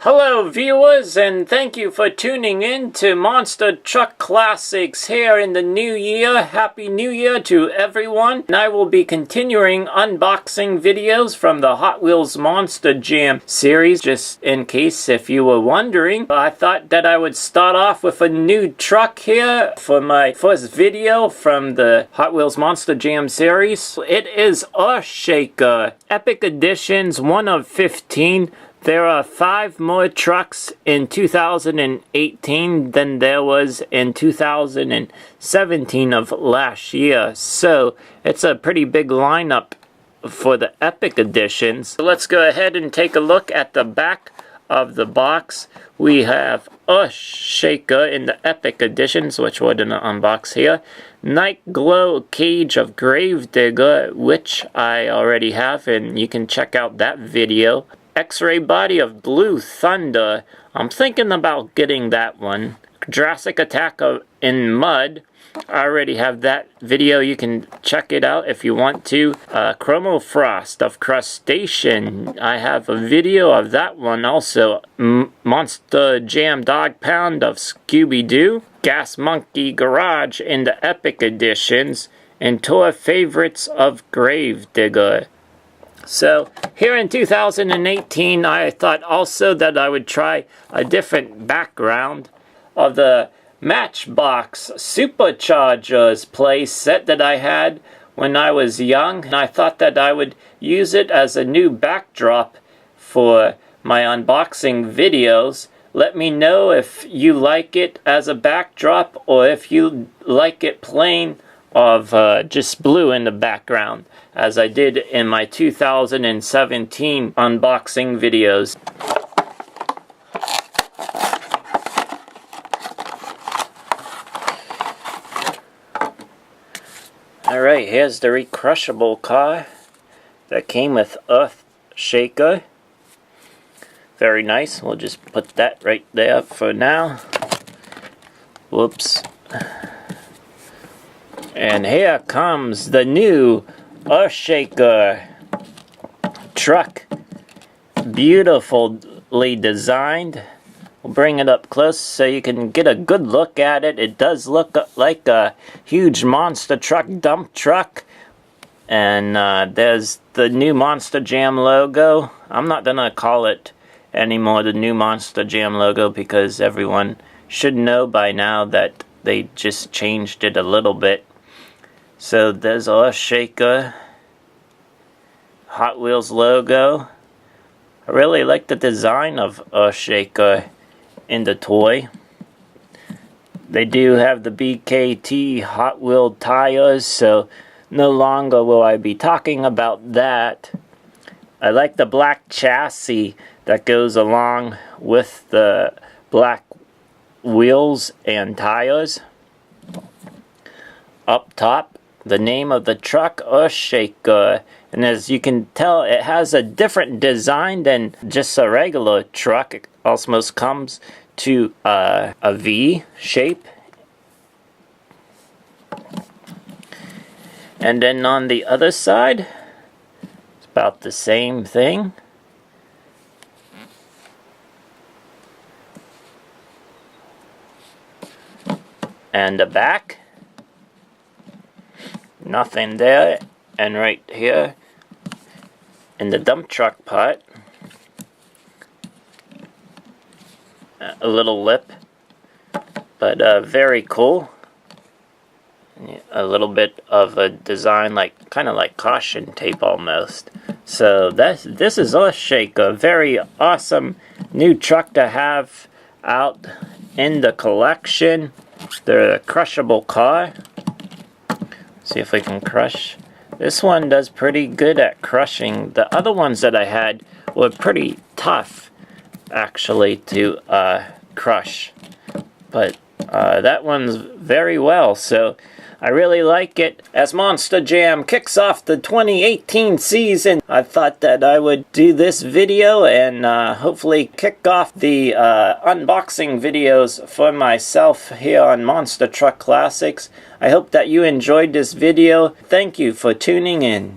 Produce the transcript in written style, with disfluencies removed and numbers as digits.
Hello viewers, and thank you for tuning in to Monster Truck Classics here in the new year. Happy New Year to everyone. And I will be continuing unboxing videos from the Hot Wheels Monster Jam series, just in case if you were wondering. I thought that I would start off with a new truck here for my first video from the Hot Wheels Monster Jam series. It is a SHAKER Epic Editions 1 of 15. There are 5 more trucks in 2018 than there was in 2017 of last year. So it's a pretty big lineup for the Epic Editions. So let's go ahead and take a look at the back of the box. We have a SHAKER in the Epic Editions, which we're going to unbox here. Night Glow Cage of Gravedigger, which I already have, and you can check out that video. X-Ray Body of Blue Thunder. I'm thinking about getting that one. Jurassic Attack in Mud. I already have that video. You can check it out if you want to. Chromo Frost of Crustacean. I have a video of that one also. Monster Jam Dog Pound of Scooby-Doo. Gas Monkey Garage in the Epic Editions. And Tour Favorites of Gravedigger. So, here in 2018, I thought also that I would try a different background of the Matchbox Superchargers play set that I had when I was young. And I thought that I would use it as a new backdrop for my unboxing videos. Let me know if you like it as a backdrop or if you like it plain of just blue in the background, as I did in my 2017 unboxing videos. Alright, here's the recrushable car that came with Earth SHAKER. Very nice. We'll just put that right there for now. Whoops. And here comes the new SHAKER truck. Beautifully designed. We'll bring it up close so you can get a good look at it. It does look like a huge monster truck, dump truck. And there's the new Monster Jam logo. I'm not going to call it anymore the new Monster Jam logo because everyone should know by now that they just changed it a little bit. So there's our SHAKER Hot Wheels logo. I really like the design of a SHAKER in the toy. They do have the BKT Hot Wheel tires, so no longer will I be talking about that. I like the black chassis that goes along with the black wheels and tires. Up top, the name of the truck, SHAKER, and as you can tell, it has a different design than just a regular truck. It almost comes to a V shape. And then on the other side, it's about the same thing. And the back. Nothing there, and right here in the dump truck part, a little lip, but very cool. A little bit of a design like kind of like caution tape almost. So this is a SHAKER, very awesome new truck to have out in the collection. The crushable car. See if we can crush. This one does pretty good at crushing. The other ones that I had were pretty tough, actually, to crush. But that one's very well, so I really like it. As Monster Jam kicks off the 2018 season, I thought that I would do this video and hopefully kick off the unboxing videos for myself here on Monster Truck Classics. I hope that you enjoyed this video. Thank you for tuning in.